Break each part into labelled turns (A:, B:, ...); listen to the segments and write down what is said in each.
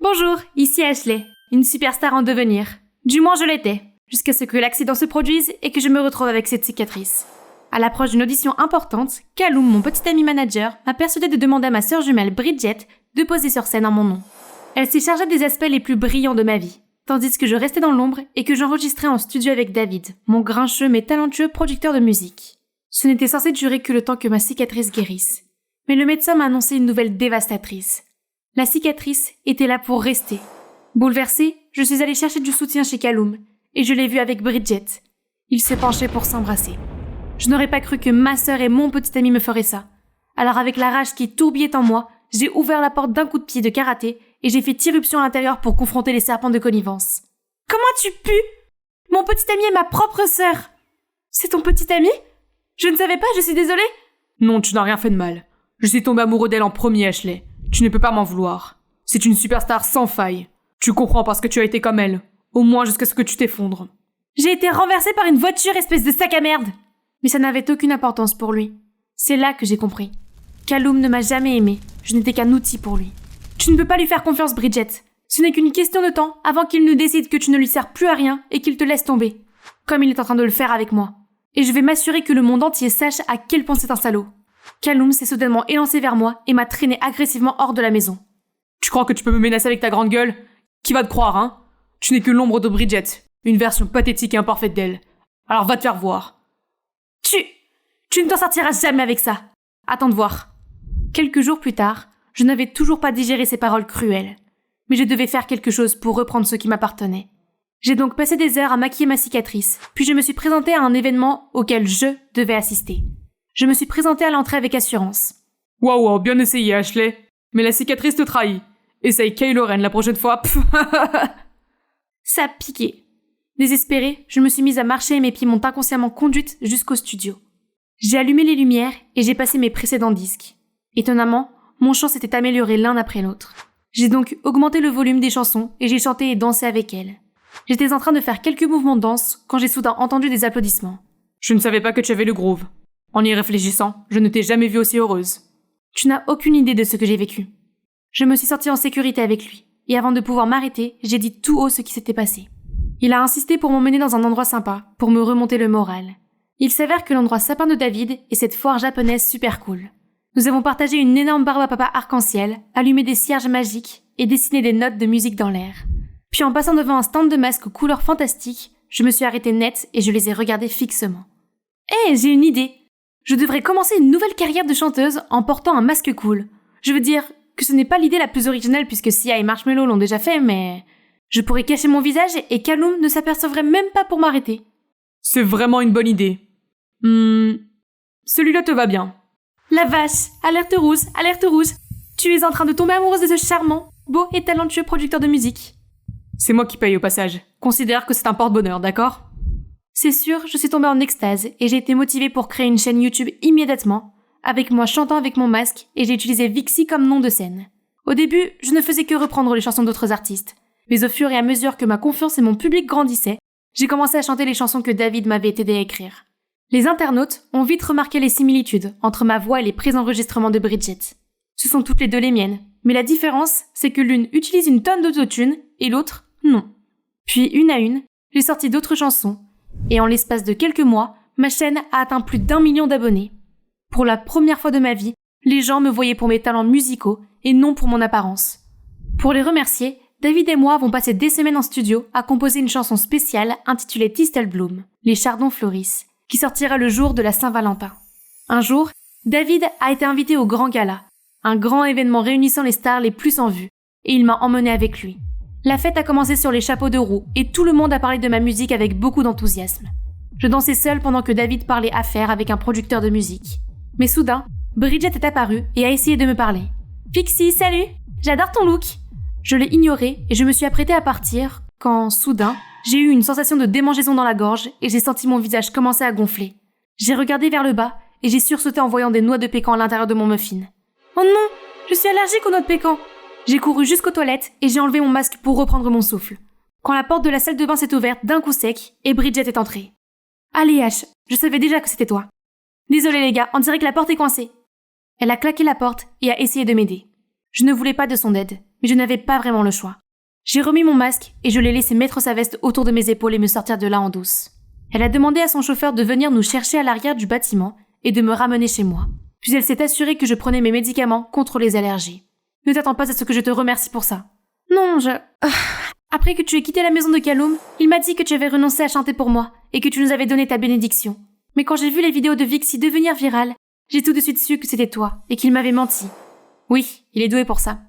A: Bonjour, ici Ashley, une superstar en devenir. Du moins je l'étais, jusqu'à ce que l'accident se produise et que je me retrouve avec cette cicatrice. À l'approche d'une audition importante, Callum, mon petit ami manager, m'a persuadé de demander à ma sœur jumelle Bridget de poser sur scène en mon nom. Elle s'est chargée des aspects les plus brillants de ma vie, tandis que je restais dans l'ombre et que j'enregistrais en studio avec David, mon grincheux mais talentueux producteur de musique. Ce n'était censé durer que le temps que ma cicatrice guérisse. Mais le médecin m'a annoncé une nouvelle dévastatrice. La cicatrice était là pour rester. Bouleversée, je suis allée chercher du soutien chez Callum, et je l'ai vu avec Bridget. Ils se penchaient pour s'embrasser. Je n'aurais pas cru que ma sœur et mon petit ami me feraient ça. Alors avec la rage qui tourbillait en moi, j'ai ouvert la porte d'un coup de pied de karaté et j'ai fait irruption à l'intérieur pour confronter les serpents de connivence. « Comment tu pues ? Mon petit ami est ma propre sœur !»« C'est ton petit ami ? Je ne savais pas, je suis désolée !»«
B: Non, tu n'as rien fait de mal. Je suis tombé amoureux d'elle en premier, Ashley. Tu ne peux pas m'en vouloir. C'est une superstar sans faille. Tu comprends parce que tu as été comme elle. Au moins jusqu'à ce que tu t'effondres. »«
A: J'ai été renversée par une voiture, espèce de sac à merde !» Mais ça n'avait aucune importance pour lui. C'est là que j'ai compris. Callum ne m'a jamais aimé. Je n'étais qu'un outil pour lui. Tu ne peux pas lui faire confiance, Bridget. Ce n'est qu'une question de temps avant qu'il ne décide que tu ne lui sers plus à rien et qu'il te laisse tomber. Comme il est en train de le faire avec moi. Et je vais m'assurer que le monde entier sache à quel point c'est un salaud. Callum s'est soudainement élancé vers moi et m'a traîné agressivement hors de la maison.
B: Tu crois que tu peux me menacer avec ta grande gueule ? Qui va te croire, hein ? Tu n'es que l'ombre de Bridget. Une version pathétique et imparfaite d'elle. Alors va te faire voir.
A: Tu ne t'en sortiras jamais avec ça. Attends de voir. Quelques jours plus tard, je n'avais toujours pas digéré ces paroles cruelles. Mais je devais faire quelque chose pour reprendre ce qui m'appartenait. J'ai donc passé des heures à maquiller ma cicatrice, puis je me suis présentée à un événement auquel je devais assister. Je me suis présentée à l'entrée avec assurance.
B: Wow, bien essayé, Ashley. Mais la cicatrice te trahit. Essaye Kylo Ren la prochaine fois.
A: Ça a piqué. Désespérée, je me suis mise à marcher et mes pieds m'ont inconsciemment conduite jusqu'au studio. J'ai allumé les lumières et j'ai passé mes précédents disques. Étonnamment, mon chant s'était amélioré l'un après l'autre. J'ai donc augmenté le volume des chansons et j'ai chanté et dansé avec elles. J'étais en train de faire quelques mouvements de danse quand j'ai soudain entendu des applaudissements.
B: Je ne savais pas que tu avais le groove. En y réfléchissant, je ne t'ai jamais vue aussi heureuse.
A: Tu n'as aucune idée de ce que j'ai vécu. Je me suis sentie en sécurité avec lui, et avant de pouvoir m'arrêter, j'ai dit tout haut ce qui s'était passé. Il a insisté pour m'emmener dans un endroit sympa, pour me remonter le moral. Il s'avère que l'endroit sapin de David est cette foire japonaise super cool. Nous avons partagé une énorme barbe à papa arc-en-ciel, allumé des cierges magiques et dessiné des notes de musique dans l'air. Puis en passant devant un stand de masques aux couleurs fantastiques, je me suis arrêtée net et je les ai regardés fixement. Hé, j'ai une idée! Je devrais commencer une nouvelle carrière de chanteuse en portant un masque cool. Je veux dire que ce n'est pas l'idée la plus originale puisque Sia et Marshmello l'ont déjà fait, mais... Je pourrais cacher mon visage et Callum ne s'apercevrait même pas pour m'arrêter.
B: C'est vraiment une bonne idée. Celui-là te va bien.
A: La vache, alerte rouge, alerte rouge. Tu es en train de tomber amoureuse de ce charmant, beau et talentueux producteur de musique.
B: C'est moi qui paye au passage. Considère que c'est un porte-bonheur, d'accord ?
A: C'est sûr, je suis tombée en extase et j'ai été motivée pour créer une chaîne YouTube immédiatement, avec moi chantant avec mon masque et j'ai utilisé Vixie comme nom de scène. Au début, je ne faisais que reprendre les chansons d'autres artistes, mais au fur et à mesure que ma confiance et mon public grandissaient, j'ai commencé à chanter les chansons que David m'avait aidé à écrire. Les internautes ont vite remarqué les similitudes entre ma voix et les pré-enregistrements de Bridget. Ce sont toutes les deux les miennes, mais la différence, c'est que l'une utilise une tonne d'autotune et l'autre, non. Puis, une à une, j'ai sorti d'autres chansons, et en l'espace de quelques mois, ma chaîne a atteint plus d'1 million d'abonnés. Pour la première fois de ma vie, les gens me voyaient pour mes talents musicaux et non pour mon apparence. Pour les remercier, David et moi avons passé des semaines en studio à composer une chanson spéciale intitulée Tistel Bloom, les chardons fleurissent, qui sortira le jour de la Saint-Valentin. Un jour, David a été invité au Grand Gala, un grand événement réunissant les stars les plus en vue, et il m'a emmené avec lui. La fête a commencé sur les chapeaux de roue et tout le monde a parlé de ma musique avec beaucoup d'enthousiasme. Je dansais seule pendant que David parlait affaires avec un producteur de musique. Mais soudain, Bridget est apparue et a essayé de me parler. « Pixie, salut! J'adore ton look !» Je l'ai ignoré et je me suis apprêtée à partir quand, soudain, j'ai eu une sensation de démangeaison dans la gorge et j'ai senti mon visage commencer à gonfler. J'ai regardé vers le bas et j'ai sursauté en voyant des noix de pécan à l'intérieur de mon muffin. « Oh non! Je suis allergique aux noix de pécan !» J'ai couru jusqu'aux toilettes et j'ai enlevé mon masque pour reprendre mon souffle. Quand la porte de la salle de bain s'est ouverte d'un coup sec et Bridget est entrée. « Allez Ash, je savais déjà que c'était toi. Désolée les gars, on dirait que la porte est coincée. » Elle a claqué la porte et a essayé de m'aider. Je ne voulais pas de son aide, mais je n'avais pas vraiment le choix. J'ai remis mon masque et je l'ai laissé mettre sa veste autour de mes épaules et me sortir de là en douce. Elle a demandé à son chauffeur de venir nous chercher à l'arrière du bâtiment et de me ramener chez moi. Puis elle s'est assurée que je prenais mes médicaments contre les allergies. Ne t'attends pas à ce que je te remercie pour ça. Non, Après que tu aies quitté la maison de Kaloum, il m'a dit que tu avais renoncé à chanter pour moi et que tu nous avais donné ta bénédiction. Mais quand j'ai vu les vidéos de Vixie devenir virales, j'ai tout de suite su que c'était toi et qu'il m'avait menti. Oui, il est doué pour ça.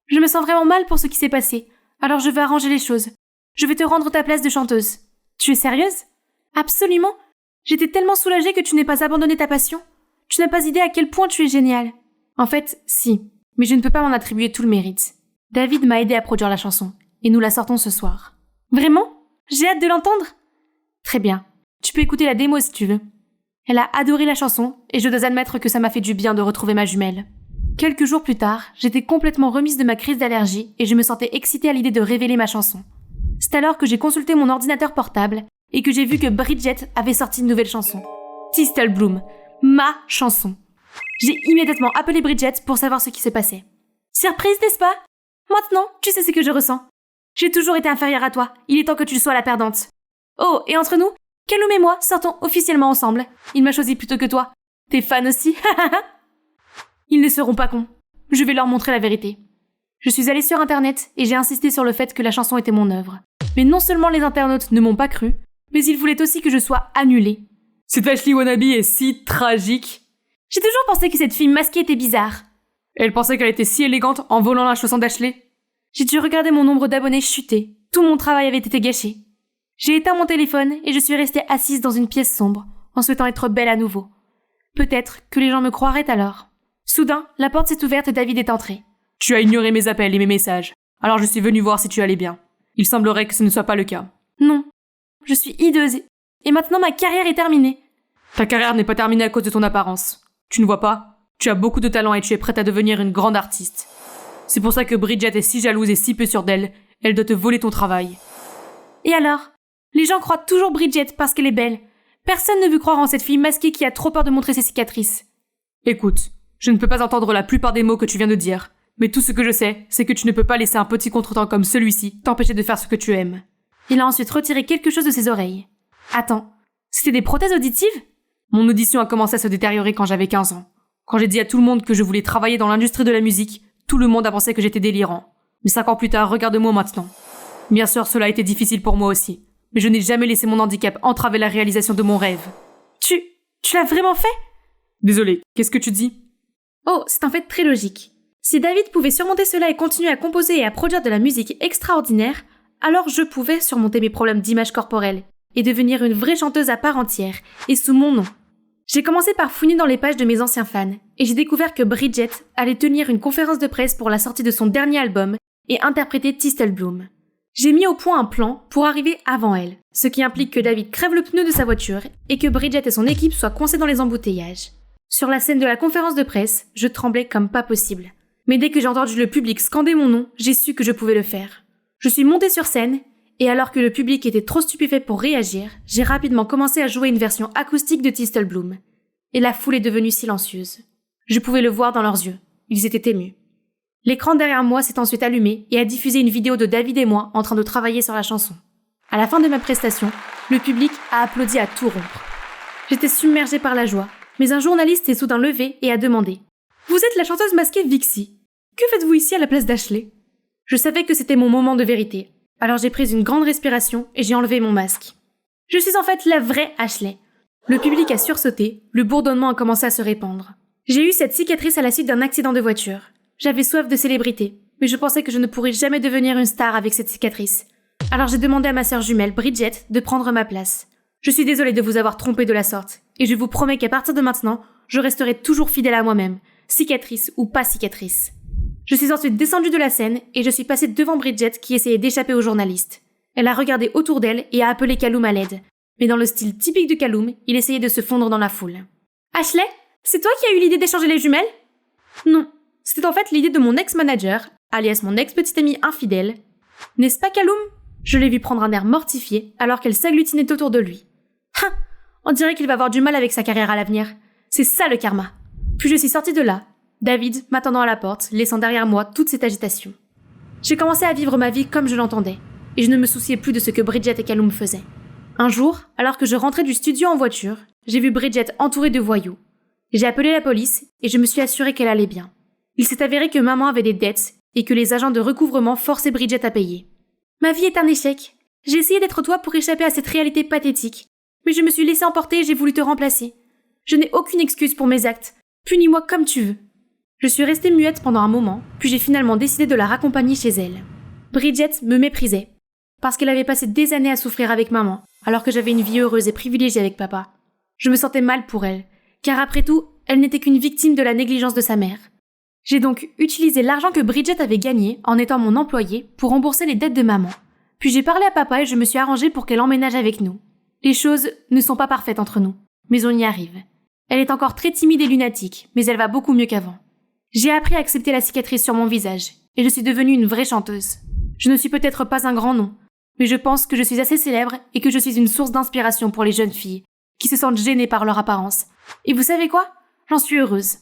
A: Je me sens vraiment mal pour ce qui s'est passé, alors je veux arranger les choses. Je vais te rendre ta place de chanteuse. Tu es sérieuse? Absolument. J'étais tellement soulagée que tu n'aies pas abandonné ta passion. Tu n'as pas idée à quel point tu es géniale. En fait, si, mais je ne peux pas m'en attribuer tout le mérite. David m'a aidé à produire la chanson, et nous la sortons ce soir. Vraiment? J'ai hâte de l'entendre. Très bien. Tu peux écouter la démo si tu veux. Elle a adoré la chanson, et je dois admettre que ça m'a fait du bien de retrouver ma jumelle. Quelques jours plus tard, j'étais complètement remise de ma crise d'allergie et je me sentais excitée à l'idée de révéler ma chanson. C'est alors que j'ai consulté mon ordinateur portable et que j'ai vu que Bridget avait sorti une nouvelle chanson. Tistle Bloom, ma chanson. J'ai immédiatement appelé Bridget pour savoir ce qui se passait. Surprise, n'est-ce pas? Maintenant, tu sais ce que je ressens. J'ai toujours été inférieure à toi, il est temps que tu sois la perdante. Oh, et entre nous, Kaloum et moi sortons officiellement ensemble. Il m'a choisi plutôt que toi. T'es fan aussi? Ils ne seront pas cons. Je vais leur montrer la vérité. Je suis allée sur internet et j'ai insisté sur le fait que la chanson était mon œuvre. Mais non seulement les internautes ne m'ont pas cru, mais ils voulaient aussi que je sois annulée.
B: Cette Ashley Wannabe est si tragique.
A: J'ai toujours pensé que cette fille masquée était bizarre.
B: Elle pensait qu'elle était si élégante en volant la chanson d'Ashley.
A: J'ai dû regarder mon nombre d'abonnés chuter. Tout mon travail avait été gâché. J'ai éteint mon téléphone et je suis restée assise dans une pièce sombre, en souhaitant être belle à nouveau. Peut-être que les gens me croiraient alors. Soudain, la porte s'est ouverte et David est entré.
B: Tu as ignoré mes appels et mes messages. Alors je suis venue voir si tu allais bien. Il semblerait que ce ne soit pas le cas.
A: Non. Je suis hideuse. Et maintenant ma carrière est terminée.
B: Ta carrière n'est pas terminée à cause de ton apparence. Tu ne vois pas? Tu as beaucoup de talent et tu es prête à devenir une grande artiste. C'est pour ça que Bridget est si jalouse et si peu sûre d'elle. Elle doit te voler ton travail.
A: Et alors? Les gens croient toujours Bridget parce qu'elle est belle. Personne ne veut croire en cette fille masquée qui a trop peur de montrer ses cicatrices.
B: Écoute, je ne peux pas entendre la plupart des mots que tu viens de dire. Mais tout ce que je sais, c'est que tu ne peux pas laisser un petit contretemps comme celui-ci t'empêcher de faire ce que tu aimes.
A: Il a ensuite retiré quelque chose de ses oreilles. Attends, c'était des prothèses auditives?
B: Mon audition a commencé à se détériorer quand j'avais 15 ans. Quand j'ai dit à tout le monde que je voulais travailler dans l'industrie de la musique, tout le monde a pensé que j'étais délirant. Mais 5 ans plus tard, regarde-moi maintenant. Bien sûr, cela a été difficile pour moi aussi. Mais je n'ai jamais laissé mon handicap entraver la réalisation de mon rêve.
A: Tu l'as vraiment fait?
B: Désolé, qu'est-ce que tu dis?
A: Oh, c'est en fait très logique. Si David pouvait surmonter cela et continuer à composer et à produire de la musique extraordinaire, alors je pouvais surmonter mes problèmes d'image corporelle et devenir une vraie chanteuse à part entière, et sous mon nom. J'ai commencé par fouiner dans les pages de mes anciens fans, et j'ai découvert que Bridget allait tenir une conférence de presse pour la sortie de son dernier album et interpréter Tistle Bloom. J'ai mis au point un plan pour arriver avant elle, ce qui implique que David crève le pneu de sa voiture et que Bridget et son équipe soient coincés dans les embouteillages. Sur la scène de la conférence de presse, je tremblais comme pas possible. Mais dès que j'ai entendu le public scander mon nom, j'ai su que je pouvais le faire. Je suis montée sur scène, et alors que le public était trop stupéfait pour réagir, j'ai rapidement commencé à jouer une version acoustique de Tistle Bloom. Et la foule est devenue silencieuse. Je pouvais le voir dans leurs yeux. Ils étaient émus. L'écran derrière moi s'est ensuite allumé et a diffusé une vidéo de David et moi en train de travailler sur la chanson. À la fin de ma prestation, le public a applaudi à tout rompre. J'étais submergée par la joie, mais un journaliste s'est soudain levé et a demandé « Vous êtes la chanteuse masquée Vixie. Que faites-vous ici à la place d'Ashley ?» Je savais que c'était mon moment de vérité. Alors j'ai pris une grande respiration et j'ai enlevé mon masque. Je suis en fait la vraie Ashley. Le public a sursauté, le bourdonnement a commencé à se répandre. J'ai eu cette cicatrice à la suite d'un accident de voiture. J'avais soif de célébrité, mais je pensais que je ne pourrais jamais devenir une star avec cette cicatrice. Alors j'ai demandé à ma sœur jumelle, Bridget, de prendre ma place. Je suis désolée de vous avoir trompé de la sorte, et je vous promets qu'à partir de maintenant, je resterai toujours fidèle à moi-même, cicatrice ou pas cicatrice. Je suis ensuite descendue de la scène et je suis passée devant Bridget qui essayait d'échapper aux journalistes. Elle a regardé autour d'elle et a appelé Kaloum à l'aide. Mais dans le style typique de Kaloum, il essayait de se fondre dans la foule. « Ashley, c'est toi qui as eu l'idée d'échanger les jumelles ?» Non, c'était en fait l'idée de mon ex-manager, alias mon ex-petite amie infidèle. N'est-ce pas Kaloum ? Je l'ai vu prendre un air mortifié alors qu'elle s'agglutinait autour de lui. « On dirait qu'il va avoir du mal avec sa carrière à l'avenir. C'est ça le karma. » Puis je suis sortie de là. David m'attendant à la porte, laissant derrière moi toute cette agitation. J'ai commencé à vivre ma vie comme je l'entendais, et je ne me souciais plus de ce que Bridget et Callum faisaient. Un jour, alors que je rentrais du studio en voiture, j'ai vu Bridget entourée de voyous. J'ai appelé la police et je me suis assurée qu'elle allait bien. Il s'est avéré que maman avait des dettes et que les agents de recouvrement forçaient Bridget à payer. Ma vie est un échec. J'ai essayé d'être toi pour échapper à cette réalité pathétique, mais je me suis laissée emporter et j'ai voulu te remplacer. Je n'ai aucune excuse pour mes actes. Punis-moi comme tu veux. Je suis restée muette pendant un moment, puis j'ai finalement décidé de la raccompagner chez elle. Bridget me méprisait, parce qu'elle avait passé des années à souffrir avec maman, alors que j'avais une vie heureuse et privilégiée avec papa. Je me sentais mal pour elle, car après tout, elle n'était qu'une victime de la négligence de sa mère. J'ai donc utilisé l'argent que Bridget avait gagné en étant mon employée pour rembourser les dettes de maman. Puis j'ai parlé à papa et je me suis arrangée pour qu'elle emménage avec nous. Les choses ne sont pas parfaites entre nous, mais on y arrive. Elle est encore très timide et lunatique, mais elle va beaucoup mieux qu'avant. J'ai appris à accepter la cicatrice sur mon visage, et je suis devenue une vraie chanteuse. Je ne suis peut-être pas un grand nom, mais je pense que je suis assez célèbre et que je suis une source d'inspiration pour les jeunes filles, qui se sentent gênées par leur apparence. Et vous savez quoi ? J'en suis heureuse.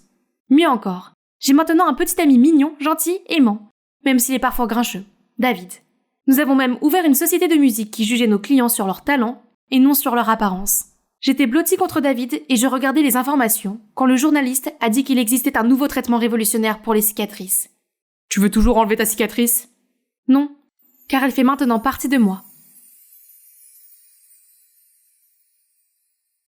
A: Mieux encore, j'ai maintenant un petit ami mignon, gentil, aimant, même s'il est parfois grincheux, David. Nous avons même ouvert une société de musique qui jugeait nos clients sur leur talent et non sur leur apparence. J'étais blottie contre David et je regardais les informations quand le journaliste a dit qu'il existait un nouveau traitement révolutionnaire pour les cicatrices.
B: Tu veux toujours enlever ta cicatrice ?
A: Non, car elle fait maintenant partie de moi.